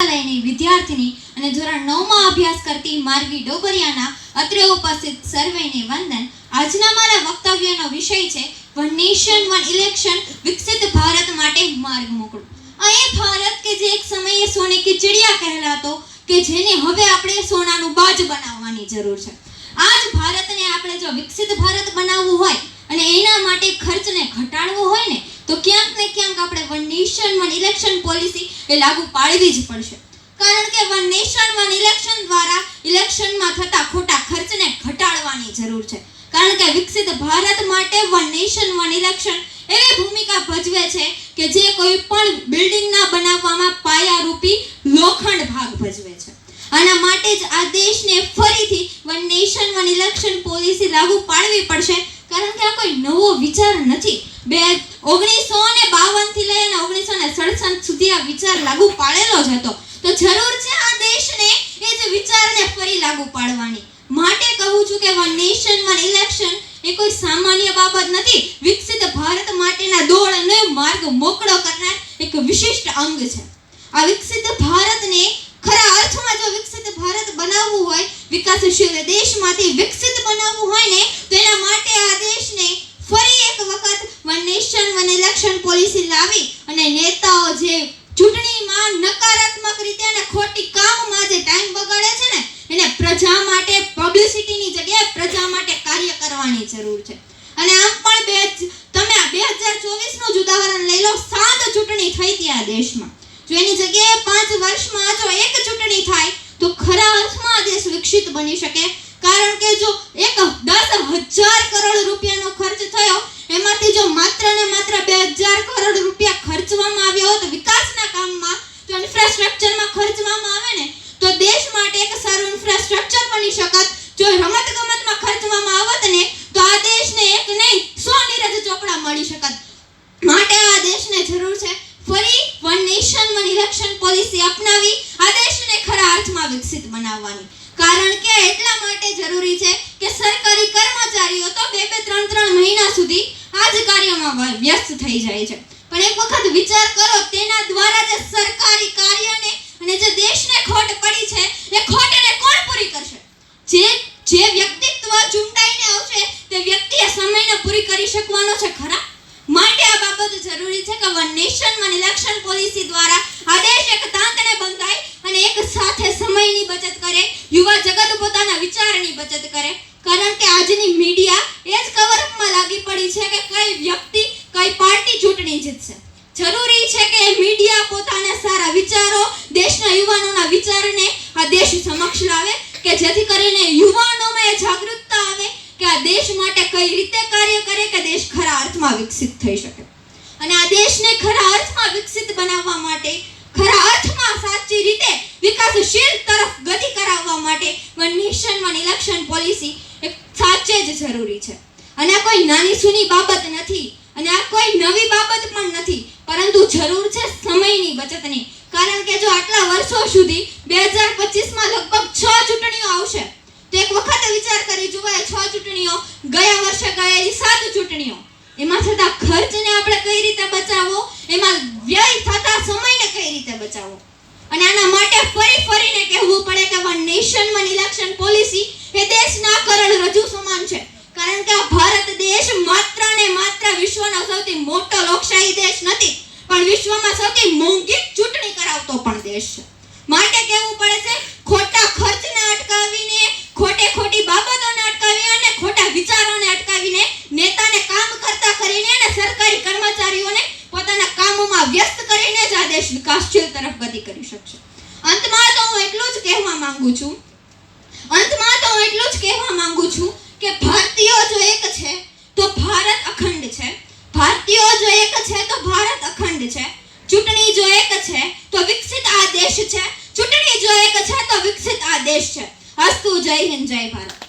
વિદ્યાલયની વિદ્યાર્થીની અને ધોરણ 9 માં અભ્યાસ કરતી માર્ગી ડોબરિયાના અત્રે ઉપસ્થિત સર્વેને વંદન। આજના મારા વક્તવ્યનો વિષય છે વન નેશન વન ઇલેક્શન વિકસિત ભારત માટે માર્ગ મોકળો। આ એ ભારત કે જે એક સમયે સોને કી ચિડિયા કહેલાતો કે જેને હવે આપણે સોનાનું બાજ બનાવવાની જરૂર છે। આજ ભારતને આપણે જો વિકસિત ભારત બનાવવું હોય અને એના માટે ખર્ચને ઘટાડવો હોય ને તો ક્યાંક ને ક્યાંક આપણે one nation one election policy એ લાગુ પાડવી જ પડશે। કારણ કે વન નેશન વન ઇલેક્શન દ્વારા ઇલેક્શનમાં થતા ખોટા ખર્ચને ઘટાડવાની જરૂર છે। કારણ કે વિકસિત ભારત માટે વન નેશન વન ઇલેક્શન એવી ભૂમિકા ભજવે છે કે જે કોઈ પણ બિલ્ડિંગના બનાવવામાં પાયારૂપી લોખંડ ભાગ ભજવે છે। આના માટે જ આ દેશને ફરીથી one nation one election policy લાગુ પાડવી પડશે। કારણ કે આ કોઈ નવો વિચાર નથી। 1952 થી લઈને 1967 સુધી આ વિચાર લાગુ પાડેલો જ હતો। તો જરૂર છે આ દેશને એ જ વિચારને ફરી લાગુ પાડવાની। માટે કહું છું કે વન નેશન વન ઇલેક્શન એ કોઈ સામાન્ય બાબત નથી। વિકસિત ભારત માટેના દોડને માર્ગ મોકળો કરનાર એક વિશિષ્ટ અંગ છે। આ વિકસિત ભારતને ખરા અર્થમાં જો વિકસિત ભારત બનાવવું હોય, વિકાસશીલ દેશમાંથી વિકસિત બનાવવું હોય ને તો એના માટે આ દેશને ફરી એક વખત one nation one election policy લાવી અને નેતાઓ જે ચૂંટણીમાં નકારાત્મક રીતે અને ખોટી કામમાં જે ટાઈમ બગાડે છે ને એને પ્રજા માટે પબ્લિસિટીની જગ્યાએ પ્રજા માટે કાર્ય કરવાની જરૂર છે। અને આમ પણ તમે 2024 નું જ ઉદાહરણ લઈ લો। 7 ચૂંટણી થઈ હતી આ દેશમાં। જો એની જગ્યાએ 5 વર્ષમાં જો એક ચૂંટણી થાય તો ખરા અર્થમાં દેશ વિકસિત બની શકે। કારણ કે જો 10,000 કરોડ રૂપિયાનો ખર્ચ થયો એમાંથી જો માત્ર ને માત્ર 2,000 કરોડ રૂપિયા ખર્ચવામાં આવ્યો હોત વિકાસના કામમાં, તો ઇન્ફ્રાસ્ટ્રક્ચરમાં ખર્ચવામાં આવે ને તો દેશ માટે એક સારું ઇન્ફ્રાસ્ટ્રક્ચર બની શકત। જો રમતગમતમાં ખર્ચવામાં આવત ને તો આ દેશને એક નહીં 100 નીરજ ચોપડા મળી શકત। માટે આ દેશને જરૂર છે ફરી one nation one election policy અપનાવી આ દેશને ખરા અર્થમાં વિકસિત બનાવવાની। કારણ કે એટલા માટે જરૂરી છે કે સરકારી કર્મચારીઓ તો 2-3 મહિના સુધી આ જ કાર્યમાં વ્યસ્ત થઈ જાય છે। પણ એક વખત વિચાર કરો તેના દ્વારા જે સરકારી કાર્યને અને જે દેશને ખોટ પડી છે એ ખોટને કોણ પૂરી કરશે? જે વ્યક્તિત્વ ચૂંટાઈને આવશે તે વ્યક્તિએ સમયને પૂરી કરી શકવાનો છે ખરા? માટે આ બાબત જરૂરી છે કે one nation one election policy દ્વારા આ દેશ એક તાંતને બંધાય અને એક સાથે સમયની બચત કરે, યુવા જગત પોતાના વિચારની બચત કરે। કારણ કે આજની મીડિયા એ જ કવરઅપમાં લાગી પડી છે કે કઈ વ્યક્તિ કઈ પાર્ટી ચૂંટણી જીતશે। જરૂરી છે કે મીડિયા પોતાના સારા વિચારો દેશના યુવાનોના વિચારને આ દેશ સમક્ષ લાવે કે જેથી કરીને યુવાનોમાં એ જાગૃતતા આવે કે આ દેશ માટે કઈ રીતે કાર્ય કરે કે દેશ ખરા અર્થમાં વિકસિત થઈ શકે। અને આ દેશને ખરા અર્થમાં વિકસિત બનાવવા માટે, ખરા અર્થમાં સાચી રીતે વિકાસશીલ તરફ ગતિ કરાવવા માટે one nation one election policy એક સાચે જ જરૂરી છે। અને આ કોઈ નાની સૂની બાબત નથી અને આ કોઈ નવી બાબત પણ નથી, પરંતુ જરૂર છે સમયની બચતની। કારણ કે જો આટલા વર્ષો સુધી 2025 માં લગભગ 6 ચૂંટણીઓ આવશે તો એક વખત વિચાર કરી જુઓ 6 ચૂંટણીઓ, ગયા વર્ષે ગયેલી 7 ચૂંટણીઓ, એમાં થતા ખર્ચને આપણે કઈ રીતે બચાવવો, એમાં વ્યય થતા સમયને કઈ રીતે બચાવવો। અને આના માટે ફરીને કહેવું પડે કે one nation one election policy એ દેશના કરોડરજ્જુ સમાન છે। કારણ કે આ ભારત દેશ માત્ર ને માત્ર વિશ્વનો સૌથી મોટો લોકશાહી દેશ નથી, પણ વિશ્વમાં સૌથી મોંઘી ચૂંટણી કરાવતો પણ દેશ છે। માટે કહેવું પડે છે ખોટા ખર્ચને અટકાવીને, ખોટી બાબતોને અટકાવી અને ખોટા વિચારોને અટકાવીને નેતાને કામ કરતા કરીને અને સરકારી કર્મચારીઓને પોતાના કામોમાં વ્યસ્ત કરીને જ આ દેશ વિકાસશીલ તરફ ગતિ કરી શકશે। અંતમાં તો હું એટલું જ કહેવા માંગુ છું કે ભારતીયો જો એક છે તો ભારત અખંડ છે। ભારતીયો જો એક છે તો ભારત અખંડ છે। ચૂંટણી જો એક છે તો વિકસિત આ દેશ છે। ચૂંટણી જો એક છે તો વિકસિત આ દેશ છે। અસ્તુ, જય હિન્દ, જય ભારત।